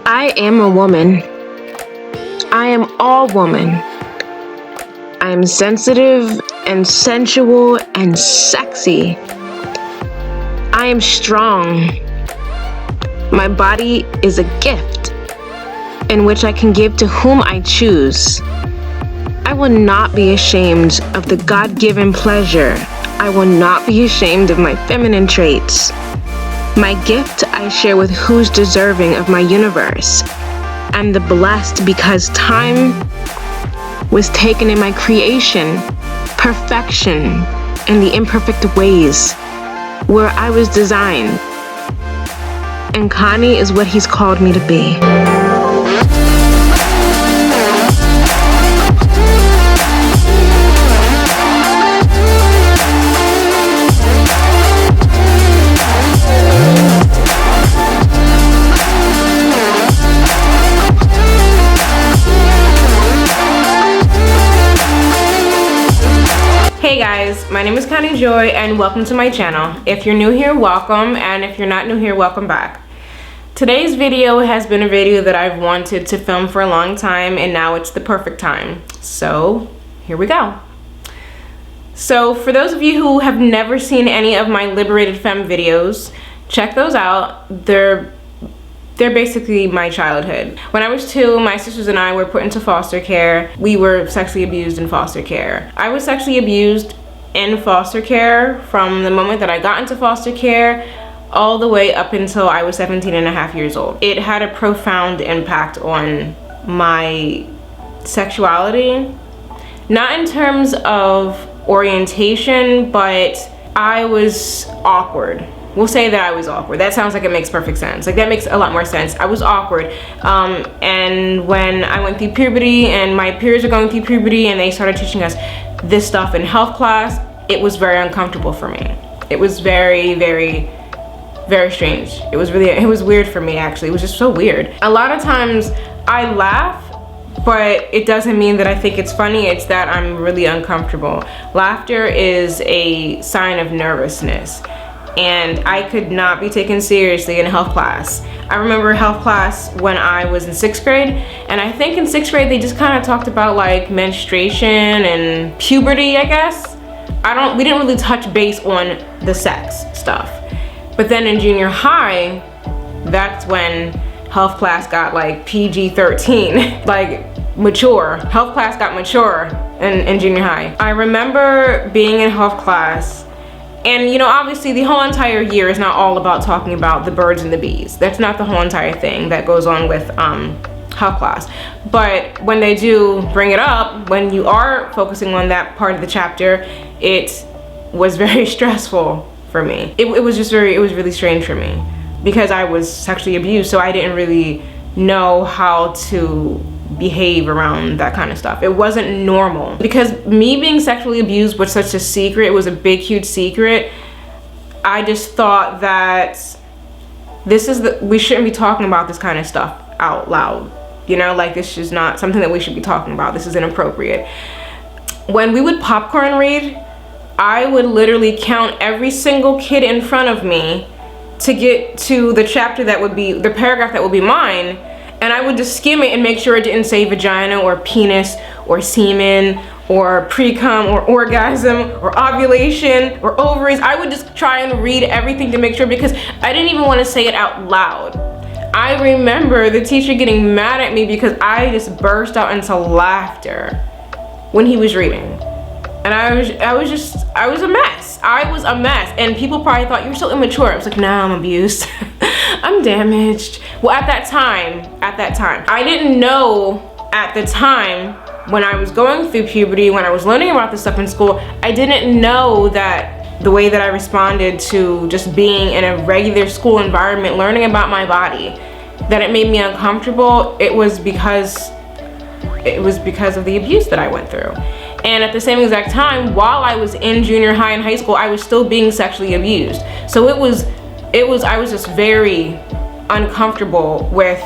I am a woman. I am all woman. I am sensitive and sensual and sexy. I am strong. My body is a gift in which I can give to whom I choose. I will not be ashamed of the God-given pleasure. I will not be ashamed of my feminine traits. My gift I share with who's deserving of my universe. I'm the blessed because time was taken in my creation, perfection, and the imperfect ways where I was designed. And Connie is what he's called me to be. Hey guys, my name is Connie Joy and welcome to my channel. If you're new here, welcome, and if you're not new here, welcome back. Today's video has been a video that I've wanted to film for a long time, and now it's the perfect time. So here we go. So for those of you who have never seen any of my Liberated Femme videos, check those out. They're basically my childhood. When I was 2, my sisters and I were put into foster care. We were sexually abused in foster care. I was sexually abused in foster care from the moment that I got into foster care all the way up until I was 17 and a half years old. It had a profound impact on my sexuality, not in terms of orientation, but I was awkward. We'll say that I was awkward. That sounds like it makes perfect sense. Like, that makes a lot more sense. I was awkward. And when I went through puberty and my peers were going through puberty and they started teaching us this stuff in health class, it was very uncomfortable for me. It was very, very, very strange. It was weird for me, actually. It was just so weird. A lot of times I laugh, but it doesn't mean that I think it's funny. It's that I'm really uncomfortable. Laughter is a sign of nervousness. And I could not be taken seriously in health class. I remember health class when I was in 6th grade, and I think in 6th grade they just kind of talked about like menstruation and puberty, I guess. We didn't really touch base on the sex stuff. But then in junior high, that's when health class got like PG-13, like mature. Health class got mature in junior high. I remember being in health class, and you know, obviously the whole entire year is not all about talking about the birds and the bees. That's not the whole entire thing that goes on with health class. But when they do bring it up, when you are focusing on that part of the chapter, it was very stressful for me. It was really strange for me because I was sexually abused, so I didn't really know how to behave around that kind of stuff. It wasn't normal because me being sexually abused was such a secret. It was a big, huge secret. I just thought that we shouldn't be talking about this kind of stuff out loud. You know, like, this is not something that we should be talking about. This is inappropriate. When we would popcorn read, I would literally count every single kid in front of me to get to the chapter that would be, the paragraph that would be mine, and I would just skim it and make sure it didn't say vagina or penis or semen or pre-cum or orgasm or ovulation or ovaries. I would just try and read everything to make sure, because I didn't even want to say it out loud. I remember the teacher getting mad at me because I just burst out into laughter when he was reading. And I was a mess. I was a mess. And people probably thought, you're so immature. I was like, nah, I'm abused. I'm damaged. Well, at that time, I didn't know at the time when I was going through puberty, when I was learning about this stuff in school, I didn't know that the way that I responded to just being in a regular school environment, learning about my body, that it made me uncomfortable. It was because of the abuse that I went through. And at the same exact time, while I was in junior high and high school, I was still being sexually abused. So I was just very uncomfortable with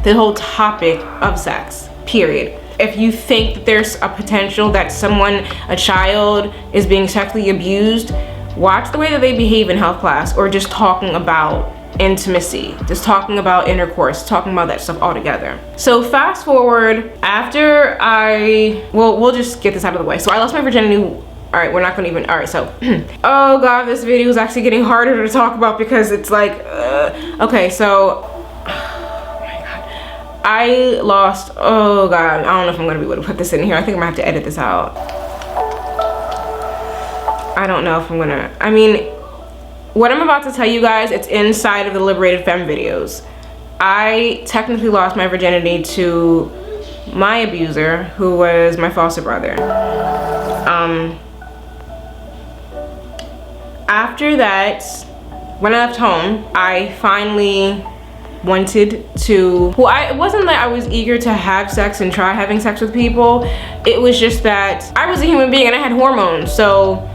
the whole topic of sex, period. If you think that there's a potential that a child is being sexually abused, watch the way that they behave in health class, or just talking about intimacy, just talking about intercourse, talking about that stuff all together. So fast forward, after we'll just get this out of the way. So I lost my virginity. All right, we're not gonna even, all right, so, oh God, this video is actually getting harder to talk about because it's like, okay, so, oh my God. I lost, oh God, I don't know if I'm gonna be able to put this in here. I think I'm gonna have to edit this out. I don't know if I'm gonna, I mean, what I'm about to tell you guys, it's inside of the Liberated Femme videos. I technically lost my virginity to my abuser, who was my foster brother. After that, when I left home, I finally wanted to, well, it wasn't that I was eager to have sex and try having sex with people. It was just that I was a human being and I had hormones. So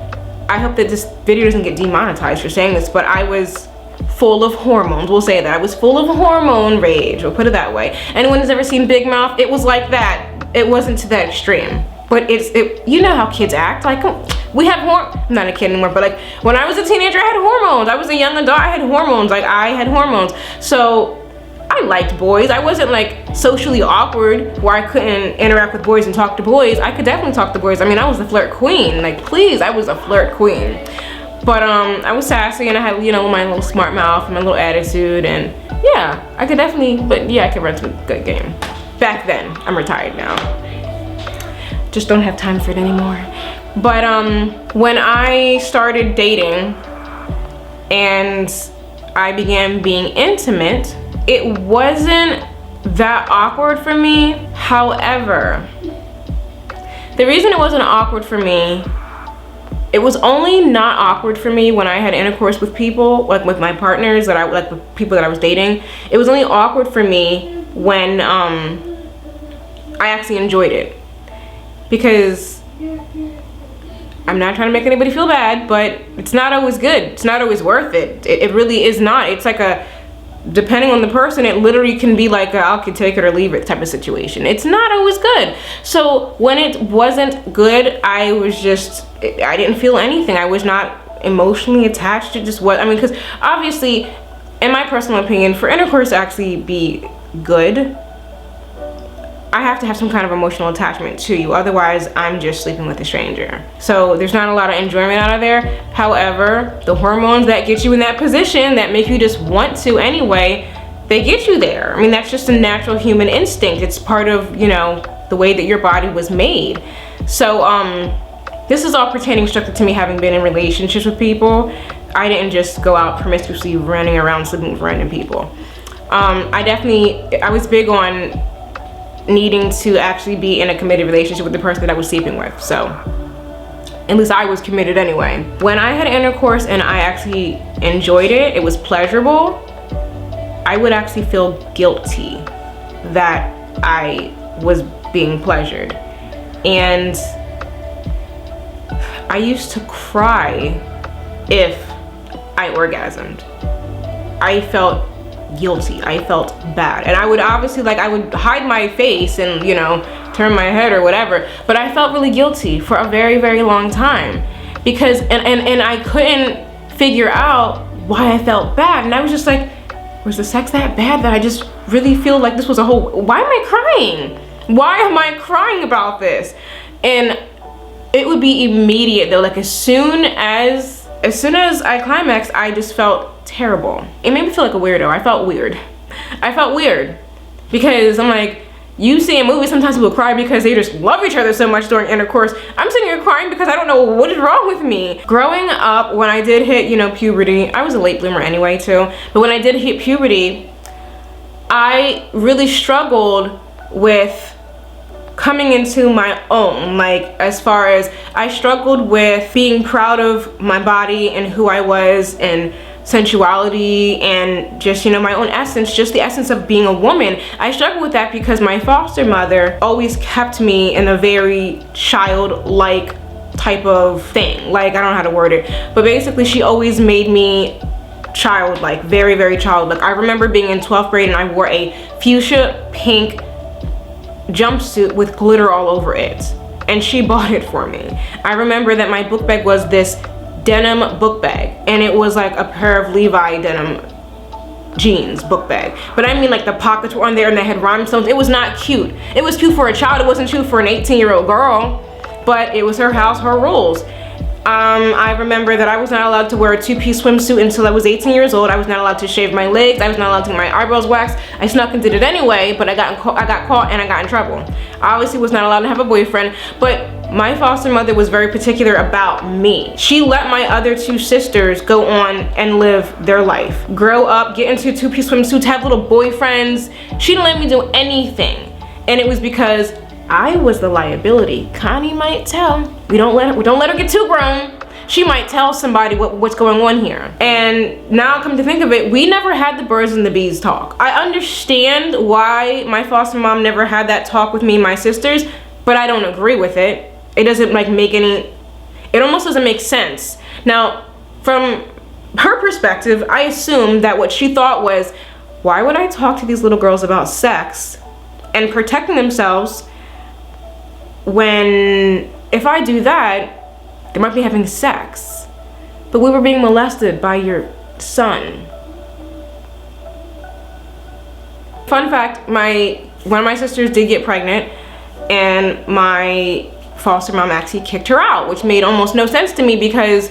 I hope that this video doesn't get demonetized for saying this, but I was full of hormones. We'll say that. I was full of hormone rage. We'll put it that way. Anyone who's ever seen Big Mouth, it was like that. It wasn't to that extreme. But you know how kids act. Like, we have I'm not a kid anymore, but like when I was a teenager, I had hormones. I was a young adult, I had hormones. Like, I had hormones. So I liked boys. I wasn't like socially awkward where I couldn't interact with boys and talk to boys. I could definitely talk to boys. I mean, I was the flirt queen. Like, please, I was a flirt queen. But I was sassy and I had, you know, my little smart mouth and my little attitude, and yeah, I could definitely, but yeah, I could run some good game. Back then. I'm retired now. Just don't have time for it anymore. But when I started dating and I began being intimate, it wasn't that awkward for me. However, the reason it wasn't awkward for me, it was only not awkward for me when I had intercourse with people, like with my partners, with people that I was dating. It was only awkward for me when I actually enjoyed it. Because I'm not trying to make anybody feel bad, but it's not always good. It's not always worth it. It really is not. It's like depending on the person, it literally can be like I could take it or leave it type of situation. It's not always good. So when it wasn't good, I didn't feel anything. I was not emotionally attached. It just was, I mean, because obviously, in my personal opinion, for intercourse to actually be good, I have to have some kind of emotional attachment to you. Otherwise, I'm just sleeping with a stranger. So there's not a lot of enjoyment out of there. However, the hormones that get you in that position, that make you just want to anyway, they get you there. I mean, that's just a natural human instinct. It's part of, you know, the way that your body was made. So this is all pertaining strictly to me having been in relationships with people. I didn't just go out promiscuously running around sleeping with random people. I was big on needing to actually be in a committed relationship with the person that I was sleeping with. So at least I was committed anyway. When I had intercourse and I actually enjoyed it, it was pleasurable, I would actually feel guilty that I was being pleasured. And I used to cry if I orgasmed. I felt guilty. I felt bad. And I would obviously, like, I would hide my face and, you know, turn my head or whatever, but I felt really guilty for a very, very long time because, and I couldn't figure out why I felt bad. And I was just like, was the sex that bad that I just really feel like this was a whole, why am I crying? Why am I crying about this? And it would be immediate though. Like as soon as I climaxed, I just felt terrible. It made me feel like a weirdo. I felt weird. I felt weird because I'm like, you see in movies sometimes people cry because they just love each other so much during intercourse. I'm sitting here crying because I don't know what is wrong with me. Growing up, when I did hit, you know, puberty, I was a late bloomer anyway too, but when I did hit puberty, I really struggled with coming into my own, like as far as I struggled with being proud of my body and who I was and sensuality and just, you know, my own essence, just the essence of being a woman. I struggled with that because my foster mother always kept me in a very childlike type of thing. Like, I don't know how to word it, but basically she always made me childlike, very, very childlike. I remember being in 12th grade and I wore a fuchsia pink jumpsuit with glitter all over it, and she bought it for me. I remember that my book bag was this denim book bag, and it was like a pair of Levi denim jeans book bag. But I mean, like, the pockets were on there and they had rhinestones. It was not cute. It was cute for a child. It wasn't cute for an 18-year-old girl, but it was her house, her rules. I remember that I was not allowed to wear a two-piece swimsuit until I was 18 years old. I was not allowed to shave my legs. I was not allowed to get my eyebrows waxed. I snuck and did it anyway, but I got caught and I got in trouble. I obviously was not allowed to have a boyfriend, but my foster mother was very particular about me. She let my other two sisters go on and live their life. Grow up, get into two-piece swimsuits, have little boyfriends. She didn't let me do anything. And it was because I was the liability. Connie might tell. We don't let her get too grown. She might tell somebody what's going on here. And now come to think of it, we never had the birds and the bees talk. I understand why my foster mom never had that talk with me and my sisters, but I don't agree with it. It doesn't like make any, it almost doesn't make sense. Now, from her perspective, I assumed that what she thought was, why would I talk to these little girls about sex and protecting themselves when if I do that, they might be having sex. But we were being molested by your son. Fun fact, one of my sisters did get pregnant and my foster mom actually kicked her out, which made almost no sense to me because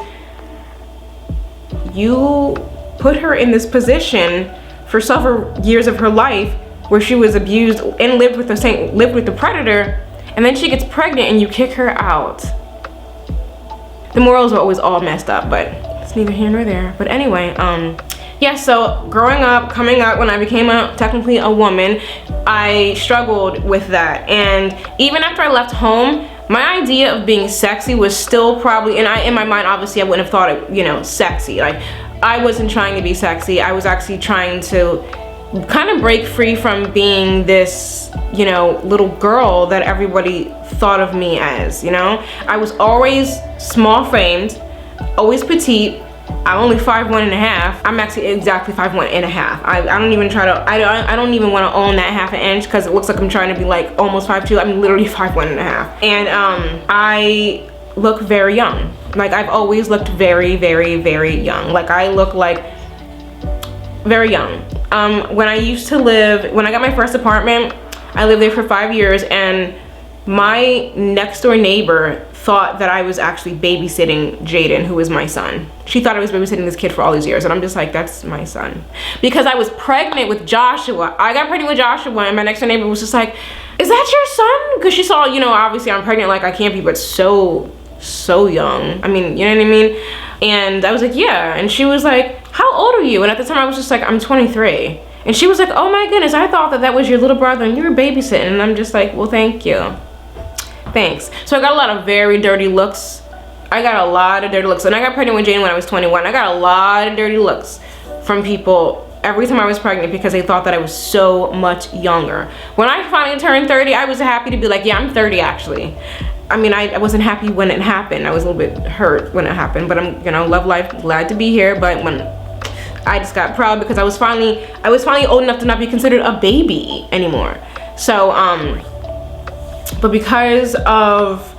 you put her in this position for several years of her life where she was abused and lived with the predator, and then she gets pregnant and you kick her out. The morals are always all messed up, but it's neither here nor there. But anyway, yeah, so growing up, coming up, when I became technically a woman, I struggled with that. And even after I left home, my idea of being sexy was still probably, and in my mind, obviously I wouldn't have thought it, you know, sexy. Like, I wasn't trying to be sexy. I was actually trying to kind of break free from being this, you know, little girl that everybody thought of me as, you know? I was always small framed, always petite. I'm only 5'1.5". I'm actually exactly 5'1.5". I don't even try to, I don't even want to own that half an inch because it looks like I'm trying to be like almost 5'2". I'm literally 5'1.5". And I look very young. Like, I've always looked very, very, very young. Like, I look like very young. When I got my first apartment, I lived there for 5 years, and my next door neighbor thought that I was actually babysitting Jaden, who is my son. She thought I was babysitting this kid for all these years, and I'm just like, that's my son. Because I was pregnant with Joshua. I got pregnant with Joshua, and my next door neighbor was just like, is that your son? Because she saw, you know, obviously I'm pregnant, like I can't be, but so young. I mean, you know what I mean? And I was like, yeah. And she was like, how old are you? And at the time I was just like, I'm 23. And she was like, oh my goodness, I thought that was your little brother and you were babysitting. And I'm just like, well, thank you. Thanks. So I got a lot of very dirty looks. I got a lot of dirty looks. And I got pregnant with Jane when I was 21. I got a lot of dirty looks from people every time I was pregnant because they thought that I was so much younger. When I finally turned 30, I was happy to be like, yeah, I'm 30 actually. I mean, I wasn't happy when it happened. I was a little bit hurt when it happened, but I'm, you know, love life, glad to be here. But when I just got proud because I was finally old enough to not be considered a baby anymore. So, but because of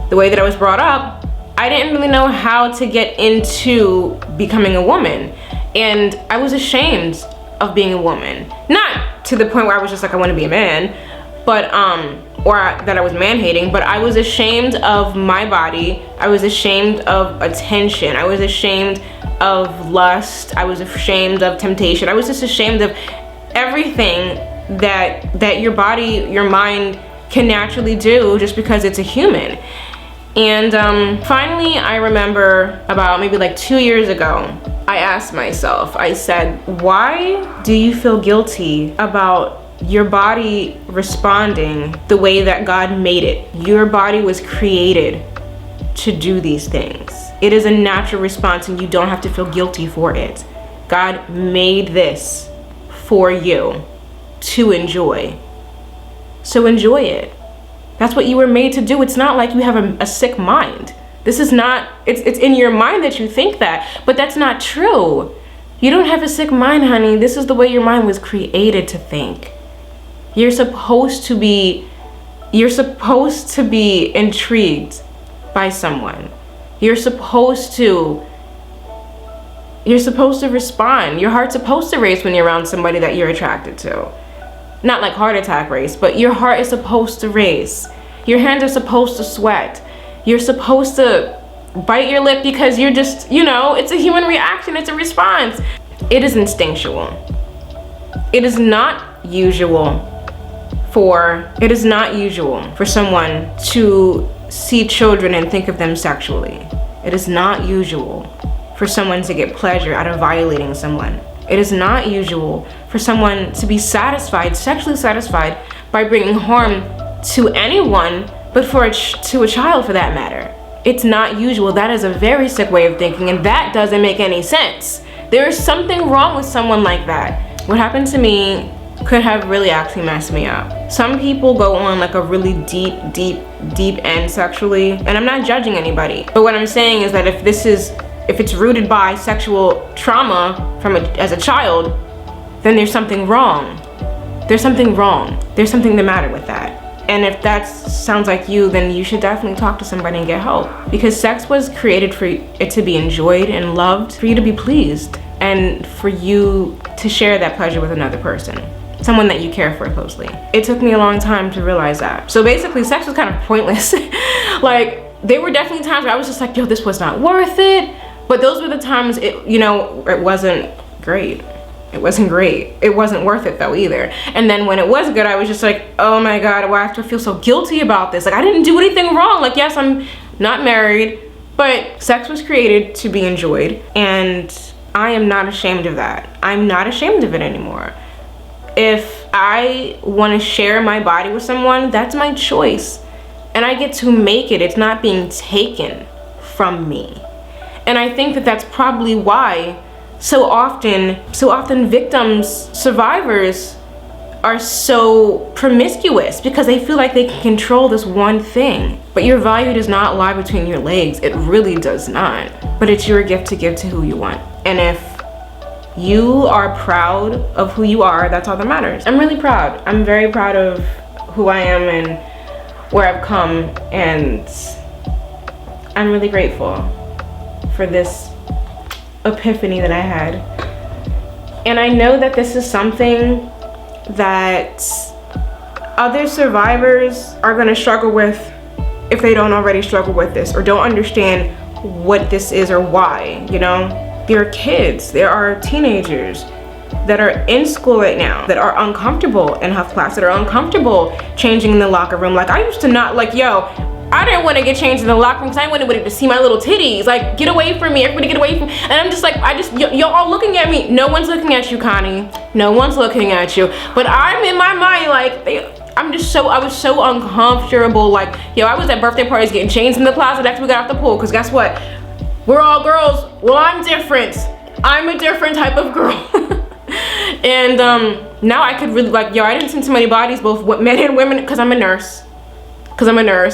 the way that I was brought up, I didn't really know how to get into becoming a woman. And I was ashamed of being a woman. Not to the point where I was just like, I want to be a man, but, that I was man-hating, but I was ashamed of my body. I was ashamed of attention. I was ashamed of lust. I was ashamed of temptation. I was just ashamed of everything that your body, your mind can naturally do just because it's a human. And finally, I remember about maybe like 2 years ago, I asked myself, I said, why do you feel guilty about your body responding the way that God made it? Your body was created to do these things. It is a natural response and you don't have to feel guilty for it. God made this for you to enjoy. So enjoy it. That's what you were made to do. It's not like you have a sick mind. This is not, it's in your mind that you think that, but that's not true. You don't have a sick mind, honey. This is the way your mind was created to think. You're supposed to be intrigued by someone. You're supposed to you're supposed to respond. Your heart's supposed to race when you're around somebody that you're attracted to. Not like heart attack race, but your heart is supposed to race. Your hands are supposed to sweat. You're supposed to bite your lip because you're just, you know, it's a human reaction, it's a response. It is instinctual. It is not usual for someone to see children and think of them sexually. It is not usual for someone to get pleasure out of violating someone. It is not usual for someone to be satisfied, sexually satisfied, by bringing harm to anyone, but to a child for that matter. It's not usual. That is a very sick way of thinking, and that doesn't make any sense. There is something wrong with someone like that. What happened to me could have really actually messed me up. Some people go on like a really deep end sexually, and I'm not judging anybody. But what I'm saying is that if it's rooted by sexual trauma as a child, then there's something wrong. There's something wrong. There's something the matter with that. And if that sounds like you, then you should definitely talk to somebody and get help. Because sex was created for it to be enjoyed and loved, for you to be pleased, and for you to share that pleasure with another person, someone that you care for closely. It took me a long time to realize that. So basically, sex was kind of pointless. Like, there were definitely times where I was just like, yo, this was not worth it. But those were the times it wasn't great. It wasn't great. It wasn't worth it though either. And then when it was good, I was just like, oh my God, why do I have to feel so guilty about this? Like, I didn't do anything wrong. Like, yes, I'm not married, but sex was created to be enjoyed, and I am not ashamed of that. I'm not ashamed of it anymore. If I want to share my body with someone, that's my choice. And I get to make it. It's not being taken from me. And I think that that's probably why so often victims, survivors, are so promiscuous, because they feel like they can control this one thing. But your value does not lie between your legs. It really does not. But it's your gift to give to who you want. And if you are proud of who you are, that's all that matters. I'm really proud. I'm very proud of who I am and where I've come, and I'm really grateful for this epiphany that I had. And I know that this is something that other survivors are going to struggle with if they don't already struggle with this or don't understand what this is or why. You know, there are kids, there are teenagers that are in school right now that are uncomfortable in health class, that are uncomfortable changing in the locker room. Like, I used to not, like, yo, I didn't want to get changed in the locker room because I wanted anybody to see my little titties. Like, get away from me, everybody get away from me. And I'm just like, y'all all looking at me. No one's looking at you, Connie. No one's looking at you. But I'm in my mind like, I was so uncomfortable. Like, yo, I was at birthday parties getting changed in the closet after we got off the pool, because guess what? We're all girls. Well, I'm different. I'm a different type of girl. And now I could really, like, yo, I didn't see too many bodies, both men and women, because I'm a nurse.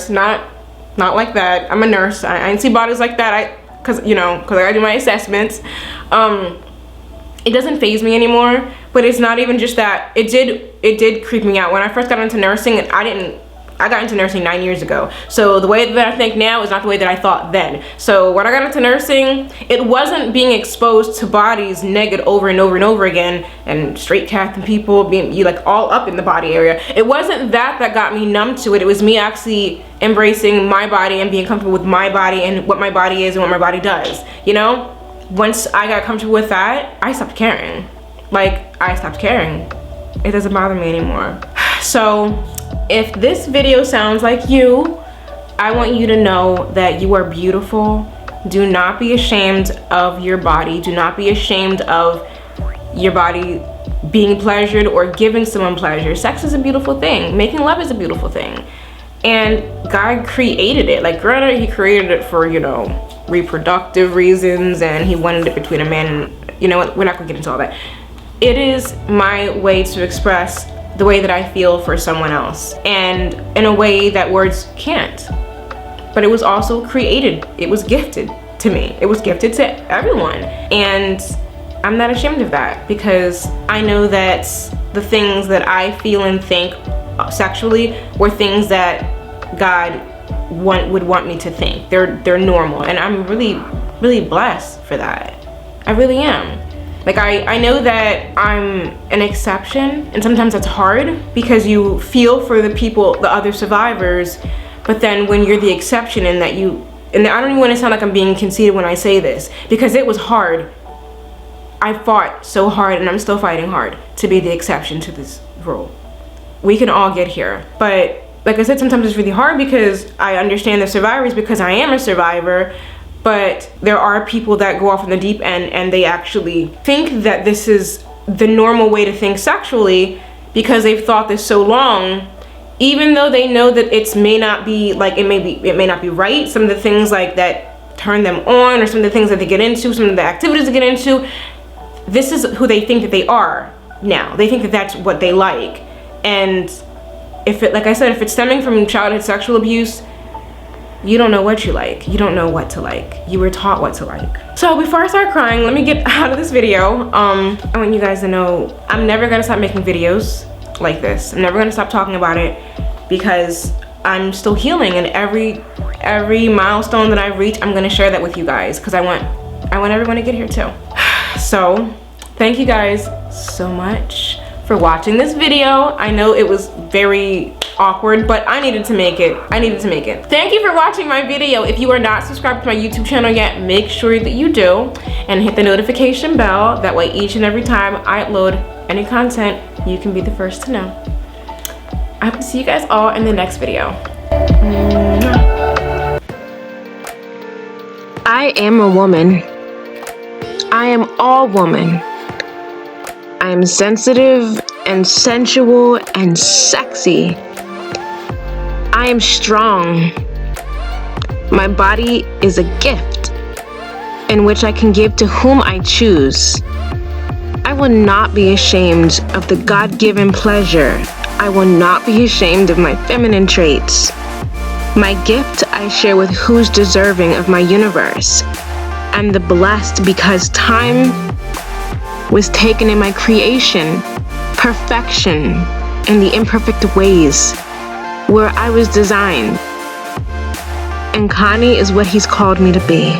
Not like that. I'm a nurse. I didn't see bodies like that. Because I do my assessments. It doesn't faze me anymore. But it's not even just that. It did creep me out. When I first got into nursing, I got into nursing 9 years ago. So the way that I think now is not the way that I thought then. So when I got into nursing, it wasn't being exposed to bodies naked over and over and over again, and straight casting people being like all up in the body area. It wasn't that got me numb to it. It was me actually embracing my body and being comfortable with my body and what my body is and what my body does. You know, once I got comfortable with that, I stopped caring. Like, I stopped caring. It doesn't bother me anymore. So if this video sounds like you, I want you to know that you are beautiful. Do not be ashamed of your body. Do not be ashamed of your body being pleasured or giving someone pleasure. Sex is a beautiful thing. Making love is a beautiful thing. And God created it. Like, granted, he created it for, reproductive reasons, and he wanted it between a man and, you know what, we're not gonna get into all that. It is my way to express the way that I feel for someone else, and in a way that words can't. But it was also created. It was gifted to me. It was gifted to everyone. And I'm not ashamed of that, because I know that the things that I feel and think sexually were things that God would want me to think. They're normal, and I'm really, really blessed for that. I really am. Like, I know that I'm an exception, and sometimes that's hard because you feel for the people, the other survivors, but then when you're the exception and that you, and I don't even want to sound like I'm being conceited when I say this, because it was hard. I fought so hard, and I'm still fighting hard to be the exception to this rule. We can all get here, but like I said, sometimes it's really hard because I understand the survivors because I am a survivor, but there are people that go off in the deep end and they actually think that this is the normal way to think sexually because they've thought this so long, even though they know that it may not be like, it may not be right. Some of the things like that turn them on, or some of the things that they get into, some of the activities they get into, this is who they think that they are now. They think that that's what they like. And if it, like I said, if it's stemming from childhood sexual abuse, you don't know what you like. You don't know what to like. You were taught what to like. So before I start crying, let me get out of this video. I want you guys to know I'm never gonna stop making videos like this. I'm never gonna stop talking about it because I'm still healing, and every milestone that I reach, I'm gonna share that with you guys because I want everyone to get here too. So thank you guys so much for watching this video. I know it was very awkward, but I needed to make it. Thank you for watching my video. If you are not subscribed to my YouTube channel yet, make sure that you do and hit the notification bell. That way each and every time I upload any content, you can be the first to know. I hope to see you guys all in the next video. I am a woman. I am all woman. I am sensitive and sensual and sexy. I am strong. My body is a gift in which I can give to whom I choose. I will not be ashamed of the God-given pleasure. I will not be ashamed of my feminine traits. My gift I share with who's deserving of my universe. I'm the blessed because time was taken in my creation, perfection, and the imperfect ways where I was designed. And Connie is what he's called me to be.